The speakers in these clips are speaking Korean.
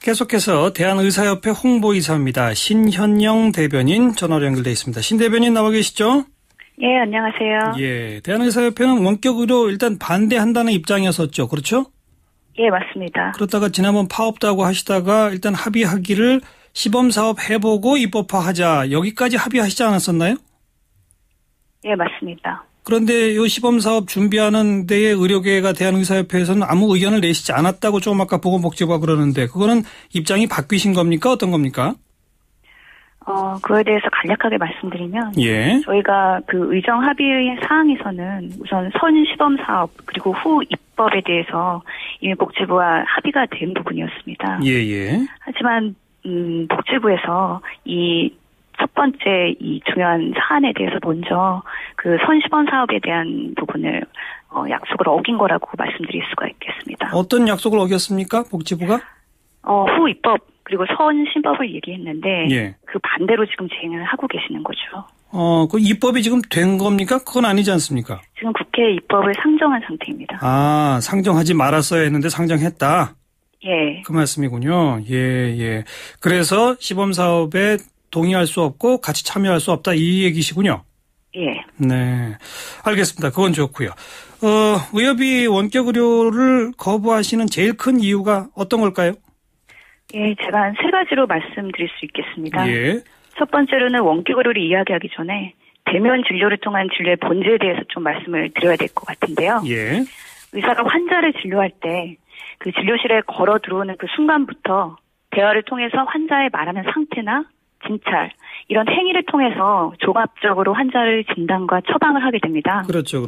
계속해서 대한의사협회 홍보이사입니다. 신현영 대변인 전화로 연결돼 있습니다. 신 대변인 나와 계시죠? 예, 안녕하세요. 예, 대한의사협회는 원격 의료 일단 반대한다는 입장이었었죠. 그렇죠? 예, 맞습니다. 그렇다가 지난번 파업다고 하시다가 일단 합의하기를 시범사업 해보고 입법화하자. 여기까지 합의하시지 않았었나요? 예, 맞습니다. 그런데 이 시범사업 준비하는 데에 의료계가 대한의사협회에서는 아무 의견을 내시지 않았다고 조금 아까 보건복지부가 그러는데 그거는 입장이 바뀌신 겁니까? 어떤 겁니까? 그거에 대해서 간략하게 말씀드리면 예. 저희가 그 의정 합의 사항에서는 우선 선 시범 사업 그리고 후 입법에 대해서 이미 복지부와 합의가 된 부분이었습니다. 예. 하지만 복지부에서 이 첫 번째 이 중요한 사안에 대해서 먼저 그 선 시범 사업에 대한 부분을 약속을 어긴 거라고 말씀드릴 수가 있겠습니다. 어떤 약속을 어겼습니까? 복지부가? 후 입법 그리고 선 신법을 얘기했는데 예. 그 반대로 지금 진행을 하고 계시는 거죠. 그 입법이 지금 된 겁니까? 그건 아니지 않습니까? 지금 국회에 입법을 상정한 상태입니다. 아, 상정하지 말았어야 했는데 상정했다. 예. 그 말씀이군요. 예. 그래서 시범사업에 동의할 수 없고 같이 참여할 수 없다 이 얘기시군요. 예. 네. 알겠습니다. 그건 좋고요. 의협이 원격 의료를 거부하시는 제일 큰 이유가 어떤 걸까요? 예, 제가 한 세 가지로 말씀드릴 수 있겠습니다. 예. 첫 번째로는 원격 의료를 이야기하기 전에 대면 진료를 통한 진료의 본질에 대해서 좀 말씀을 드려야 될 것 같은데요. 예. 의사가 환자를 진료할 때 그 진료실에 걸어 들어오는 그 순간부터 대화를 통해서 환자의 말하는 상태나 진찰 이런 행위를 통해서 종합적으로 환자를 진단과 처방을 하게 됩니다. 그렇죠.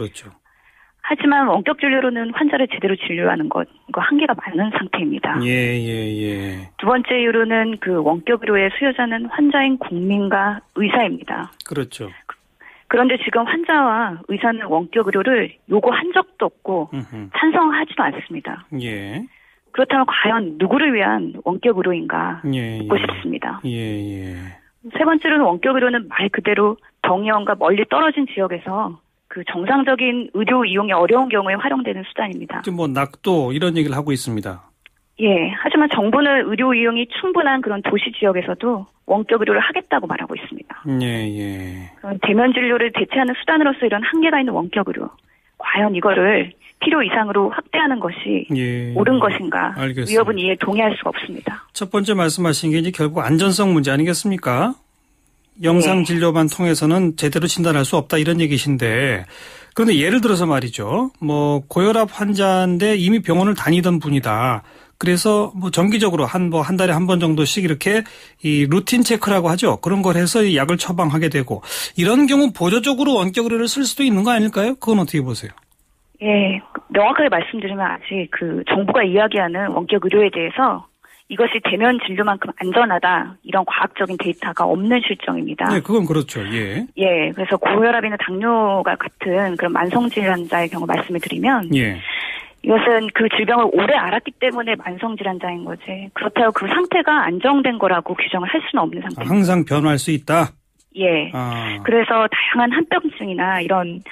하지만 원격 진료로는 환자를 제대로 진료하는 것, 이거 한계가 많은 상태입니다. 예. 두 번째 이유로는 그 원격 의료의 수요자는 환자인 국민과 의사입니다. 그렇죠. 그런데 지금 환자와 의사는 원격 의료를 요구한 적도 없고 찬성하지도 않습니다. 예. 그렇다면 과연 누구를 위한 원격 의료인가 예. 묻고 싶습니다. 예. 세 번째로는 원격 의료는 말 그대로 병원과 멀리 떨어진 지역에서 그 정상적인 의료 이용이 어려운 경우에 활용되는 수단입니다. 지금 뭐 낙도 이런 얘기를 하고 있습니다. 예. 하지만 정부는 의료 이용이 충분한 그런 도시 지역에서도 원격 의료를 하겠다고 말하고 있습니다. 예. 대면 진료를 대체하는 수단으로서 이런 한계가 있는 원격 의료. 과연 이거를 필요 이상으로 확대하는 것이 옳은 것인가? 알겠습니다. 의협은 이에 동의할 수가 없습니다. 첫 번째 말씀하신 게 이제 결국 안전성 문제 아니겠습니까? 영상 진료만 통해서는 제대로 진단할 수 없다 이런 얘기신데 그런데 예를 들어서 말이죠. 뭐 고혈압 환자인데 이미 병원을 다니던 분이다. 그래서 뭐 정기적으로 한 달에 한 번 정도씩 이렇게 이 루틴 체크라고 하죠. 그런 걸 해서 이 약을 처방하게 되고 이런 경우 보조적으로 원격 의료를 쓸 수도 있는 거 아닐까요? 그건 어떻게 보세요? 예, 명확하게 말씀드리면 아직 그 정부가 이야기하는 원격 의료에 대해서 이것이 대면 진료만큼 안전하다 이런 과학적인 데이터가 없는 실정입니다. 네, 그건 그렇죠. 예. 예, 그래서 고혈압이나 당뇨가 같은 그런 만성 질환자의 경우 말씀을 드리면 이것은 그 질병을 오래 알았기 때문에 만성 질환자인 거지. 그렇다고 그 상태가 안정된 거라고 규정을 할 수는 없는 상태입니다. 항상 변화할 수 있다. 예. 그래서 다양한 한병증이나 이런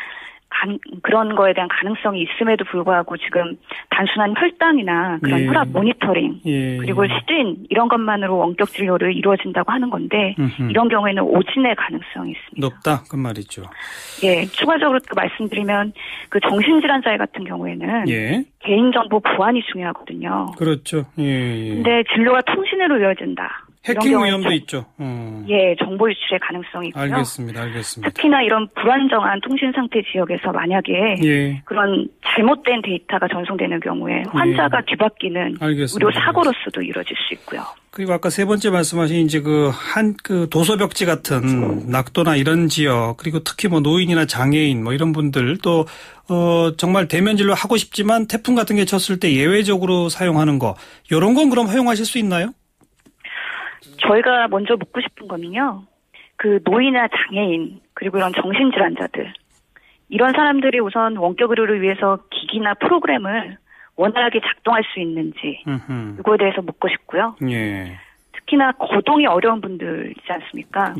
그런 거에 대한 가능성이 있음에도 불구하고 지금 단순한 혈당이나 그런 혈압 모니터링 그리고 시진 이런 것만으로 원격 진료를 이루어진다고 하는 건데 이런 경우에는 오진의 가능성이 있습니다. 높다 그 말이죠. 예, 추가적으로 또 말씀드리면 그 정신질환자 같은 경우에는 개인정보 보안이 중요하거든요. 그렇죠. 근데 진료가 통신으로 이루어진다. 해킹 위험도 있죠. 예, 정보 유출의 가능성이 있고요. 알겠습니다. 특히나 이런 불안정한 통신 상태 지역에서 만약에 그런 잘못된 데이터가 전송되는 경우에 환자가 뒤바뀌는 의료 사고로서도 이루어질 수 있고요. 그리고 아까 세 번째 말씀하신 이제 그 도서벽지 같은 낙도나 이런 지역 그리고 특히 뭐 노인이나 장애인 뭐 이런 분들 또 정말 대면 진료 하고 싶지만 태풍 같은 게 쳤을 때 예외적으로 사용하는 거 이런 건 그럼 허용하실 수 있나요? 저희가 먼저 묻고 싶은 거는요. 그 노인이나 장애인 그리고 이런 정신질환자들 이런 사람들이 우선 원격 의료를 위해서 기기나 프로그램을 원활하게 작동할 수 있는지 이거에 대해서 묻고 싶고요. 특히나 거동이 어려운 분들 있지 않습니까?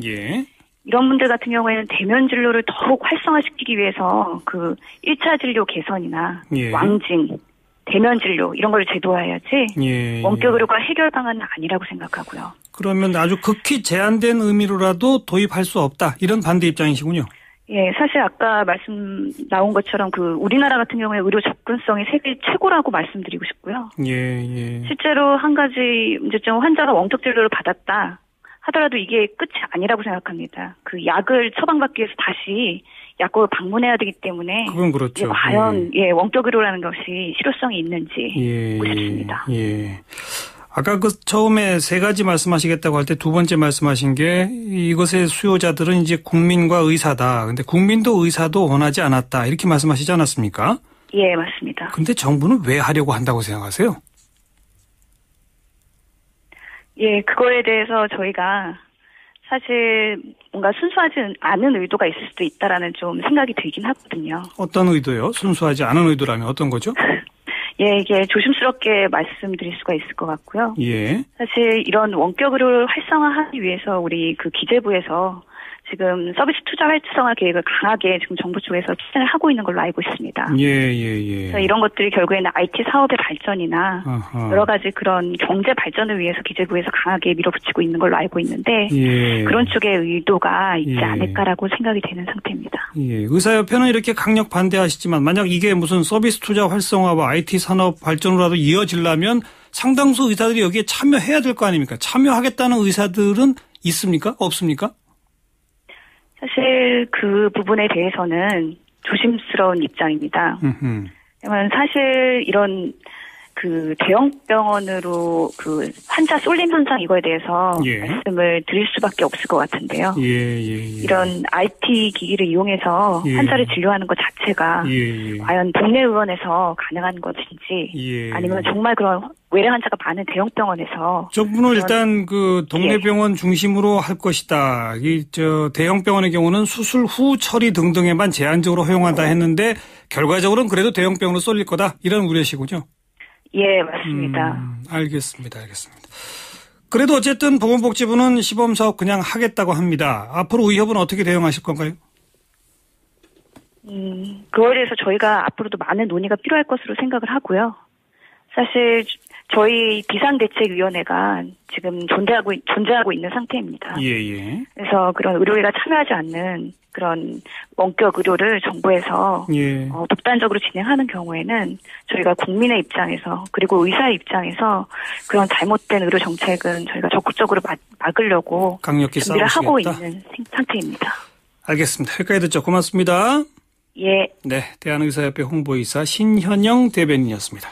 이런 분들 같은 경우에는 대면 진료를 더욱 활성화시키기 위해서 그 1차 진료 개선이나 왕진 대면 진료 이런 걸 제도화해야지 예, 원격 의료가 해결 방안은 아니라고 생각하고요. 그러면 아주 극히 제한된 의미로라도 도입할 수 없다. 이런 반대 입장이시군요. 예, 사실 아까 말씀 나온 것처럼 우리나라 같은 경우에 의료 접근성이 세계 최고라고 말씀드리고 싶고요. 예. 실제로 한 가지 문제점 환자가 원격 진료를 받았다 하더라도 이게 끝이 아니라고 생각합니다. 약을 처방받기 위해서 다시 약국을 방문해야 되기 때문에 그건 그렇죠. 과연 원격 의료라는 것이 실효성이 있는지 묻고 싶습니다. 예. 아까 처음에 세 가지 말씀하시겠다고 할 때 두 번째 말씀하신 게 이것의 수요자들은 이제 국민과 의사다. 근데 국민도 의사도 원하지 않았다. 이렇게 말씀하시지 않았습니까? 예, 맞습니다. 근데 정부는 왜 하려고 한다고 생각하세요? 예, 그거에 대해서 저희가 사실 뭔가 순수하지 않은 의도가 있을 수도 있다라는 좀 생각이 들긴 하거든요. 어떤 의도요? 순수하지 않은 의도라면 어떤 거죠? 예, 이게 조심스럽게 말씀드릴 수가 있을 것 같고요. 예. 사실 이런 원격 의료를 활성화하기 위해서 우리 기재부에서 지금 서비스 투자 활성화 계획을 강하게 지금 정부 쪽에서 추진을 하고 있는 걸로 알고 있습니다. 예. 그래서 이런 것들이 결국에는 IT 사업의 발전이나 아하. 여러 가지 그런 경제 발전을 위해서 기재부에서 강하게 밀어붙이고 있는 걸로 알고 있는데 그런 쪽의 의도가 있지 않을까라고 생각이 되는 상태입니다. 예. 의사협회는 이렇게 강력 반대하시지만 만약 이게 무슨 서비스 투자 활성화와 IT 산업 발전으로라도 이어지려면 상당수 의사들이 여기에 참여해야 될 거 아닙니까? 참여하겠다는 의사들은 있습니까? 없습니까? 사실 그 부분에 대해서는 조심스러운 입장입니다. 왜냐면 사실 이런 대형 병원으로 환자 쏠림 현상 이거에 대해서 말씀을 드릴 수밖에 없을 것 같은데요. 이런 IT 기기를 이용해서 환자를 진료하는 것 자체가 과연 동네 의원에서 가능한 것인지 아니면 정말 그런 외래 환자가 많은 대형 병원에서 정부는 일단 동네 병원 중심으로 할 것이다. 대형 병원의 경우는 수술 후 처리 등등에만 제한적으로 허용한다 했는데 결과적으로는 그래도 대형 병원으로 쏠릴 거다. 이런 우려시군요. 예, 맞습니다. 알겠습니다. 그래도 어쨌든 보건복지부는 시범사업 그냥 하겠다고 합니다. 앞으로 의협은 어떻게 대응하실 건가요? 그거에 대해서 저희가 앞으로도 많은 논의가 필요할 것으로 생각을 하고요. 사실 저희 비상대책위원회가 지금 존재하고 있는 상태입니다. 그래서 그런 의료계가 참여하지 않는 그런 원격 의료를 정부에서 독단적으로 진행하는 경우에는 저희가 국민의 입장에서 그리고 의사의 입장에서 그런 잘못된 의료 정책은 저희가 적극적으로 막으려고 강력히 준비를 싸우시겠다. 하고 있는 상태입니다. 알겠습니다. 여기까지 듣죠. 고맙습니다. 예. 네, 대한의사협회 홍보이사 신현영 대변인이었습니다.